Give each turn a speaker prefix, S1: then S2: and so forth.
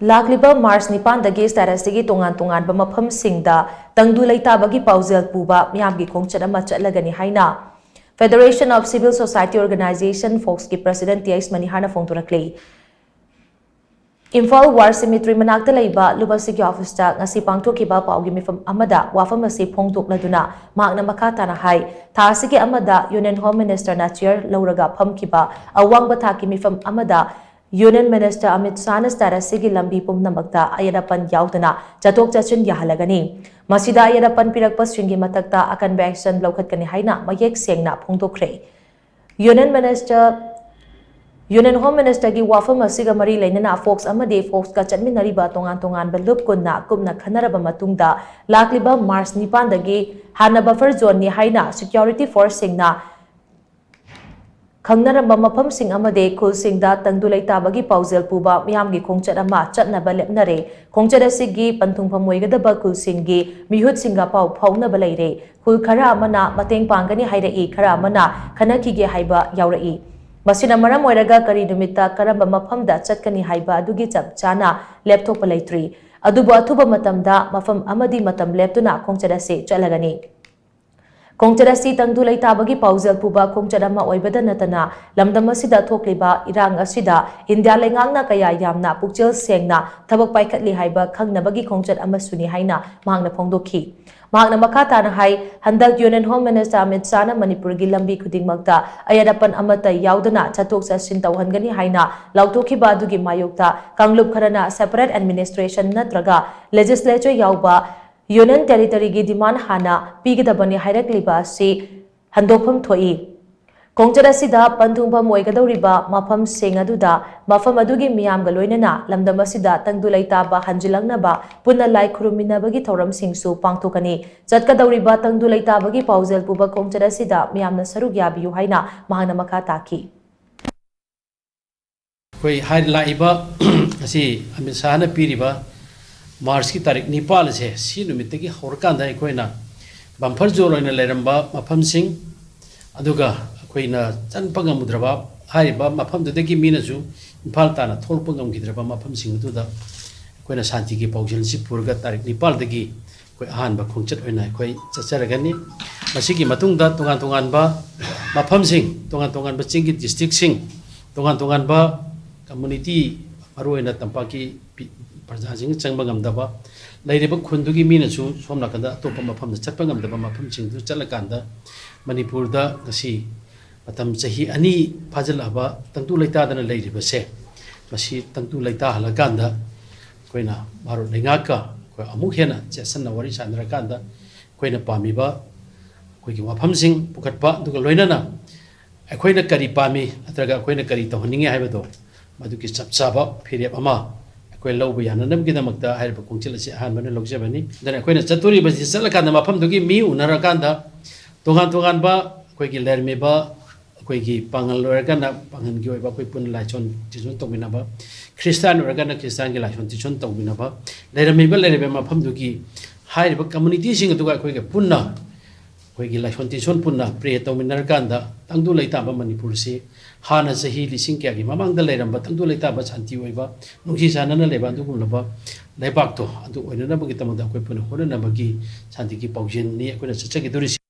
S1: ꯂꯥꯛꯂꯤꯕ ꯃꯥꯔꯆ 9ꯗꯒꯤ ꯁ꯭ꯇꯦꯇꯁꯇꯒꯤ ꯇꯣꯉꯥꯟ-ꯇꯣꯉꯥꯟꯕ ꯃꯐꯝꯁꯤꯡꯗ ꯇꯪꯗꯨ ꯂꯩꯇꯥꯕꯒꯤ ꯄꯥꯎꯖꯦꯜ ꯄꯨꯕ ꯃꯤꯌꯥꯝꯒꯤ ꯈꯣꯡꯆꯠ ꯑꯃ ꯆꯠꯂꯒꯅꯤ ꯍꯥꯏꯅ federation of civil society organization ꯐꯣꯛꯁꯀꯤ ꯄ꯭ꯔꯁꯤꯗꯦꯟꯠ ꯇꯤ.ꯑꯩꯆ. ꯃꯅꯤꯍꯥꯔꯅ ꯐꯣꯡꯗꯣꯔꯛꯂꯤ꯫ ꯏꯝꯐꯥꯜ ꯋꯥꯔ ꯁꯤꯃꯤꯇ꯭ꯔꯤ ꯃꯅꯥꯛꯇ ꯂꯩꯕ ꯂꯨꯕꯁꯤꯒꯤ ꯑꯣꯐꯤꯁꯇ ꯉꯁꯤ ꯄꯥꯡꯊꯣꯛꯈꯤꯕ ꯄꯥꯎꯒꯤ ꯃꯤꯐꯝ ꯑꯃꯗ ꯋꯥꯐꯝ ꯑꯁꯤ ꯐꯣꯡꯗꯣꯛꯂꯗꯨꯅ ꯃꯍꯥꯛꯅ ꯃꯈꯥ ꯇꯥꯅ ꯍꯥꯏ ꯊꯥ ꯑꯁꯤꯒꯤ ꯑꯃꯗ ꯌꯨꯅꯤꯌꯟ ꯍꯣꯝ ꯃꯤꯅꯤꯁꯇꯔꯅ ꯆꯤꯌꯔ ꯂꯧꯔꯒ ꯐꯝꯈꯤꯕ ꯑꯋꯥꯡꯕ ꯊꯥꯛꯀꯤ ꯃꯤꯐꯝ ꯑꯃꯗ ꯌꯨꯅꯤꯌꯟ ꯃꯤꯅꯤꯁꯇꯔ ꯑꯃꯤꯠ ꯁꯥꯍꯅ ꯁ꯭ꯇꯦꯇꯁꯁꯤꯒꯤ ꯂꯝꯕꯤ ꯄꯨꯝꯅꯃꯛꯇ ꯑꯌꯦꯠ-ꯑꯄꯟ ꯌꯥꯎꯗꯅ ꯆꯠꯊꯣꯛ-ꯆꯠꯁꯤꯟ ꯌꯥꯍꯜꯂꯒꯅꯤ꯫ ꯃꯁꯤꯗ ꯑꯌꯦꯠ-ꯑꯄꯟ ꯄꯤꯔꯛꯄꯁꯤꯡꯒꯤ ꯃꯊꯛꯇ ꯑꯀꯟꯕ ꯑꯦꯛꯁꯟ ꯂꯧꯈꯠꯀꯅꯤ ꯍꯥꯏꯅ ꯃꯌꯦꯛ ꯁꯦꯡꯅ ꯐꯣꯡꯗꯣꯛꯈ꯭ꯔꯦ꯫ ꯌꯨꯅꯤꯌꯟ ꯍꯣꯝ ꯃꯤꯅꯤꯁꯇꯔꯒꯤ ꯋꯥꯐꯝ ꯑꯁꯤꯒ ꯃꯔꯤ ꯂꯩꯅꯅ ꯐꯣꯛꯁ ꯑꯃꯗꯤ ꯐꯣꯛꯁꯀ ꯆꯠꯃꯤꯟꯅꯔꯤꯕ ꯇꯣꯉꯥꯟ-ꯇꯣꯉꯥꯟꯕ ꯂꯨꯞ ꯀꯨꯟꯅ ꯀꯨꯞꯅ ꯈꯟꯅꯔꯕ ꯃꯇꯨꯡꯗ ꯂꯥꯛꯂꯤꯕ ꯃꯥꯔꯆ 9ꯗꯒꯤ ꯍꯥꯟꯅ ꯕꯐꯔ ꯖꯣꯟꯅꯤ ꯍꯥꯏꯅ ꯁꯦꯀ꯭ꯌꯨꯔꯤꯇꯤ ꯐꯣꯔꯁꯁꯤꯡꯅ ꯈꯪꯅꯔꯝꯕ ꯃꯐꯝꯁꯤꯡ ꯑꯃꯗꯤ ꯈꯨꯜꯁꯤꯡꯗ ꯇꯪꯗꯨ ꯂꯩꯇꯥꯕꯒꯤ ꯄꯥꯎꯖꯦꯜ ꯄꯨꯕ ꯃꯤꯌꯥꯝꯒꯤ ꯈꯣꯡꯆꯠ ꯑꯃ ꯆꯠꯅꯕ ꯂꯦꯞꯅꯔꯦ꯫ ꯈꯣꯡꯆꯠ ꯑꯁꯤꯒꯤ ꯄꯟꯊꯨꯡꯐꯝ ꯑꯣꯏꯒꯗꯕ ꯈꯨꯜꯁꯤꯡꯒꯤ ꯃꯤꯍꯨꯠꯁꯤꯡꯒ ꯄꯥꯎ ꯐꯥꯎꯅꯕ ꯂꯩꯔꯦ꯫ ꯈꯨꯜ ꯈꯔ ꯑꯃꯅ ꯃꯇꯦꯡ ꯄꯥꯡꯒꯅꯤ ꯍꯥꯏꯔꯛꯏ, ꯈꯔ ꯑꯃꯅ ꯈꯟꯅꯈꯤꯒꯦ ꯍꯥꯏꯕ ꯌꯥꯎꯔꯛꯏ꯫ ꯃꯁꯤꯅ ꯃꯔꯝ ꯑꯣꯏꯔꯒ ꯀꯔꯤ ꯅꯨꯃꯤꯠꯇ ꯀꯔꯝꯕ ꯃꯐꯝꯗ ꯆꯠꯀꯅꯤ ꯍꯥꯏꯕ ꯑꯗꯨꯒꯤ ꯆꯞ ꯆꯥꯅ ꯂꯦꯞꯊꯣꯛꯄ ꯂꯩꯇ꯭ꯔꯤ꯫ ꯑꯗꯨꯕꯨ ꯑꯊꯨꯕ ꯃꯇꯝꯗ ꯃꯐꯝ ꯑꯃꯗꯤ ꯃꯇꯝ ꯂꯦꯞꯇꯨꯅ ꯈꯣꯡꯆꯠ ꯑꯁꯤ ꯆꯠꯂꯒꯅꯤ꯫ ꯈꯣꯡꯆꯠ ꯑꯁꯤ ꯇꯪꯗꯨ ꯂꯩꯇꯥꯕꯒꯤ ꯄꯥꯎꯖꯦꯜ ꯄꯨꯕ ꯈꯣꯡꯆꯠ ꯑꯃ ꯑꯣꯏꯕꯗ ꯅꯠꯇꯅ ꯂꯝꯗꯝ ꯑꯁꯤꯗ ꯊꯣꯛꯂꯤꯕ ꯏꯔꯥꯡ ꯑꯁꯤꯗ ꯏꯟꯗꯤꯌꯥ ꯂꯩꯉꯥꯛꯅ ꯀꯌꯥ ꯌꯥꯝꯅ ꯄꯨꯛꯆꯦꯜ ꯁꯦꯡꯅ ꯊꯕꯛ ꯄꯥꯏꯈꯠꯂꯤ ꯍꯥꯏꯕ ꯈꯪꯅꯕꯒꯤ ꯈꯣꯡꯆꯠ ꯑꯃꯁꯨꯅꯤ ꯍꯥꯏꯅ ꯃꯍꯥꯛꯅ ꯐꯣꯡꯗꯣꯛꯈꯤ꯫ ꯃꯍꯥꯛꯅ ꯃꯈꯥ ꯇꯥꯅ ꯍꯥꯏ ꯍꯟꯗꯛ ꯌꯨꯅꯤꯌꯟ ꯍꯣꯝ ꯃꯤꯅꯤꯁꯇꯔ ꯑꯃꯤꯠ ꯁꯥꯍꯅ ꯃꯅꯤꯄꯨꯔꯒꯤ ꯂꯝꯕꯤ ꯈꯨꯗꯤꯡꯃꯛꯇ ꯑꯌꯦꯠ-ꯑꯄꯟ ꯑꯃꯠꯇ ꯌꯥꯎꯗꯅ ꯆꯠꯊꯣꯛ-ꯆꯠꯁꯤꯟ ꯇꯧꯍꯟꯒꯅꯤ ꯍꯥꯏꯅ ꯂꯥꯎꯊꯣꯛꯈꯤꯕ ꯑꯗꯨꯒꯤ ꯃꯥꯌꯣꯛꯇ ꯀꯥꯡꯂꯨꯞ ꯈꯔꯅ ꯁꯦꯄꯔꯦꯠ ꯑꯦꯗꯃꯤꯅꯤꯁꯇ꯭ꯔꯦꯁꯟ ꯅꯠꯇ꯭ꯔꯒ ꯂꯦꯖꯤꯁꯂꯦꯆꯔ ꯌꯥꯎꯕ ꯌꯨꯅꯤꯌꯟ ꯇꯦꯔꯤꯇꯔꯤꯒꯤ ꯗꯤꯃꯥꯟ ꯍꯥꯟꯅ ꯄꯤꯒꯗꯕꯅꯤ ꯍꯥꯏꯔꯛꯂꯤꯕ ꯑꯁꯤ ꯍꯟꯗꯣꯛꯐꯝ ꯊꯣꯛꯏ꯫ ꯈꯣꯡꯆꯠ ꯑꯁꯤꯗ ꯄꯟꯊꯨꯡꯐꯝ ꯑꯣꯏꯒꯗꯧꯔꯤꯕ ꯃꯐꯝꯁꯤꯡ ꯑꯗꯨꯗ ꯃꯐꯝ ꯑꯗꯨꯒꯤ ꯃꯤꯌꯥꯝꯒ ꯂꯣꯏꯅꯅ ꯂꯝꯗꯝ ꯑꯁꯤꯗ ꯇꯪꯗꯨ ꯂꯩꯇꯥꯕ ꯍꯟꯖꯤꯜꯂꯛꯅꯕ ꯄꯨꯟꯅ ꯂꯥꯏ ꯈꯨꯔꯨꯝꯃꯤꯟꯅꯕꯒꯤ ꯊꯧꯔꯝꯁꯤꯡꯁꯨ ꯄꯥꯡꯊꯣꯛꯀꯅꯤ꯫ ꯆꯠꯀꯗꯧꯔꯤꯕ ꯇꯪꯗꯨ ꯂꯩꯇꯥꯕꯒꯤ ꯄꯥꯎꯖꯦꯜ ꯄꯨꯕ ꯈꯣꯡꯆꯠ ꯑꯁꯤꯗ ꯃꯤꯌꯥꯝꯅ ꯁꯔꯨꯛ ꯌꯥꯕꯤꯌꯨ ꯍꯥꯏꯅ ꯃꯍꯥꯛꯅ ꯃꯈꯥ ꯇꯥꯈꯤ꯫
S2: ꯑꯩꯈꯣꯏ ꯂꯥꯛꯏꯕ ꯑꯁꯤ ꯑꯃꯤꯠ ꯁꯥꯍꯅ ꯄꯤꯔꯤꯕ ꯃꯥꯔꯆꯀꯤ ꯇꯥꯔꯤꯛ 9 ꯑꯁꯦ ꯁꯤ ꯅꯨꯃꯤꯠꯇꯒꯤ ꯍꯧꯔꯀꯥꯟꯗ ꯑꯩꯈꯣꯏꯅ ꯕꯝꯐꯔ ꯖꯣꯟ ꯑꯣꯏꯅ ꯂꯩꯔꯝꯕ ꯃꯐꯝꯁꯤꯡ ꯑꯗꯨꯒ ꯑꯩꯈꯣꯏꯅ ꯆꯠꯄ ꯉꯝꯃꯨꯗ꯭ꯔꯕ ꯍꯥꯏꯔꯤꯕ ꯃꯐꯝꯗꯨꯗꯒꯤ ꯃꯤꯅꯁꯨ ꯏꯝꯐꯥꯜ ꯇꯥꯟꯅ ꯊꯣꯛꯂꯛꯄ ꯉꯝꯈꯤꯗ꯭ꯔꯕ ꯃꯐꯝꯁꯤꯡ ꯑꯗꯨꯗ ꯑꯩꯈꯣꯏꯅ ꯁꯥꯟꯇꯤꯒꯤ ꯄꯥꯎꯖꯦꯜꯁꯤ ꯄꯨꯔꯒ ꯇꯥꯔꯤꯛ 9ꯗꯒꯤ ꯑꯩꯈꯣꯏ ꯑꯍꯥꯟꯕ ꯈꯣꯡꯆꯠ ꯑꯣꯏꯅ ꯑꯩꯈꯣꯏ ꯆꯠꯆꯔꯒꯅꯤ꯫ ꯃꯁꯤꯒꯤ ꯃꯇꯨꯡꯗ ꯇꯣꯉꯥꯟ-ꯇꯣꯉꯥꯟꯕ ꯃꯐꯝꯁꯤꯡ, ꯇꯣꯉꯥꯟ-ꯇꯣꯉꯥꯟꯕ ꯆꯤꯡꯒꯤ ꯗꯤꯁꯇ꯭ꯔꯤꯛꯁꯤꯡ, ꯇꯣꯉꯥꯟ-ꯇꯣꯉꯥꯟꯕ ꯀꯝꯃꯨꯅꯤꯇꯤ ꯃꯔꯨꯑꯣꯏꯅ ꯇꯝꯄꯥꯛꯀꯤ ꯄ꯭ꯔꯖꯥꯁꯤꯡꯅ ꯆꯪꯕ ꯉꯝꯗꯕ ꯂꯩꯔꯤꯕ ꯈꯨꯟꯗꯨꯒꯤ ꯃꯤꯅꯁꯨ ꯁꯣꯝ ꯅꯥꯀꯟꯗ ꯑꯇꯣꯞꯄ ꯃꯐꯝꯗ ꯆꯠꯄ ꯉꯝꯗꯕ ꯃꯐꯝꯁꯤꯡꯗꯨ ꯆꯠꯂꯀꯥꯟꯗ ꯃꯅꯤꯄꯨꯔꯗ ꯉꯁꯤ ꯃꯇꯝ ꯆꯍꯤ 2 ꯐꯥꯖꯤꯜꯂꯛꯑꯕ ꯇꯪꯗꯨ ꯂꯩꯇꯥꯗꯅ ꯂꯩꯔꯤꯕꯁꯦ ꯃꯁꯤ ꯇꯪꯗꯨ ꯂꯩꯇꯥꯍꯜꯂꯀꯥꯟꯗ ꯑꯩꯈꯣꯏꯅ ꯚꯥꯔꯠ ꯂꯩꯉꯥꯛꯀ ꯑꯩꯈꯣꯏ ꯑꯃꯨꯛ ꯍꯦꯟꯅ ꯆꯦꯠꯁꯟꯅ ꯋꯥꯔꯤ ꯁꯥꯟꯅꯔꯀꯥꯟꯗ ꯑꯩꯈꯣꯏꯅ ꯄꯥꯝꯃꯤꯕ ꯑꯩꯈꯣꯏꯒꯤ ꯋꯥꯐꯝꯁꯤꯡ ꯄꯨꯈꯠꯄ ꯑꯗꯨꯒ ꯂꯣꯏꯅꯅ ꯑꯩꯈꯣꯏꯅ ꯀꯔꯤ ꯄꯥꯝꯃꯤ ꯅꯠꯇ꯭ꯔꯒ ꯑꯩꯈꯣꯏꯅ ꯀꯔꯤ ꯇꯧꯍꯟꯅꯤꯡꯉꯤ ꯍꯥꯏꯕꯗꯣ ꯃꯗꯨꯒꯤ ꯆꯞ ꯆꯥꯕ ꯐꯤꯔꯦꯞ ꯑꯃ ꯑꯩꯈꯣꯏ ꯂꯧꯕ ꯌꯥꯅꯅꯕꯒꯤꯗꯃꯛꯇ ꯍꯥꯏꯔꯤꯕ ꯈꯣꯡꯆꯠ ꯑꯁꯤ ꯑꯍꯥꯟꯕꯅ ꯂꯧꯖꯕꯅꯤ꯫ ꯑꯗꯨꯅ ꯑꯩꯈꯣꯏꯅ ꯆꯠꯇꯣꯔꯤꯕꯁꯤ ꯆꯠꯂꯀꯥꯟꯗ ꯃꯐꯝꯗꯨꯒꯤ ꯃꯤ ꯎꯅꯔꯀꯥꯟꯗ ꯇꯣꯉꯥꯟ-ꯇꯣꯉꯥꯟꯕ ꯑꯩꯈꯣꯏꯒꯤ ꯂꯩꯔꯝꯃꯤꯕ ꯑꯩꯈꯣꯏꯒꯤ ꯄꯥꯡꯒꯜ ꯑꯣꯏꯔꯒꯅ ꯄꯥꯡꯒꯜꯒꯤ ꯑꯣꯏꯕ ꯑꯩꯈꯣꯏ ꯄꯨꯟꯅ ꯂꯥꯏꯁꯣꯟ ꯇꯤꯟꯁꯣꯟ ꯇꯧꯃꯤꯟꯅꯕ, ꯈ꯭ꯔꯤꯁꯇꯥꯟ ꯑꯣꯏꯔꯒꯅ ꯈ꯭ꯔꯤꯁꯇꯥꯟꯒꯤ ꯂꯥꯏꯁꯣꯟ ꯇꯤꯟꯁꯣꯟ ꯇꯧꯃꯤꯟꯅꯕ, ꯂꯩꯔꯤꯕ ꯃꯐꯝꯗꯨꯒꯤ ꯍꯥꯏꯔꯤꯕ ꯀꯝꯃꯨꯅꯤꯇꯤꯁꯤꯡ ꯑꯗꯨꯒ ꯑꯩꯈꯣꯏꯒ ꯄꯨꯟꯅ ꯑꯩꯈꯣꯏꯒꯤ ꯂꯥꯏꯁꯣꯟ ꯇꯤꯟꯁꯣꯟ ꯄꯨꯟꯅ ꯄ꯭ꯔꯦ ꯇꯧꯃꯤꯟꯅꯔꯀꯥꯟꯗ ꯇꯪꯗꯨ ꯂꯩꯇꯥꯕ ꯃꯅꯤꯄꯨꯔꯁꯤ ꯍꯥꯟꯅ ꯆꯍꯤ ꯂꯤꯁꯤꯡ ꯀꯌꯥꯒꯤ ꯃꯃꯥꯡꯗ ꯂꯩꯔꯝꯕ ꯇꯪꯗꯨ ꯂꯩꯇꯥꯕ ꯁꯥꯟꯇꯤ ꯑꯣꯏꯕ ꯅꯨꯡꯁꯤ ꯆꯥꯟꯅꯅ ꯂꯩꯕ ꯑꯗꯨꯒꯨꯝꯂꯕ ꯂꯩꯕꯥꯛꯇꯣ ꯑꯗꯨ ꯑꯣꯏꯅꯅꯕꯒꯤꯗꯃꯛꯇ ꯑꯩꯈꯣꯏ ꯄꯨꯟꯅ ꯍꯣꯠꯅꯅꯕꯒꯤ ꯁꯥꯟꯇꯤꯒꯤ ꯄꯥꯎꯖꯦꯜꯅꯤ ꯑꯩꯈꯣꯏꯅ ꯆꯠꯆꯈꯤꯗꯣꯔꯤꯁꯤ꯫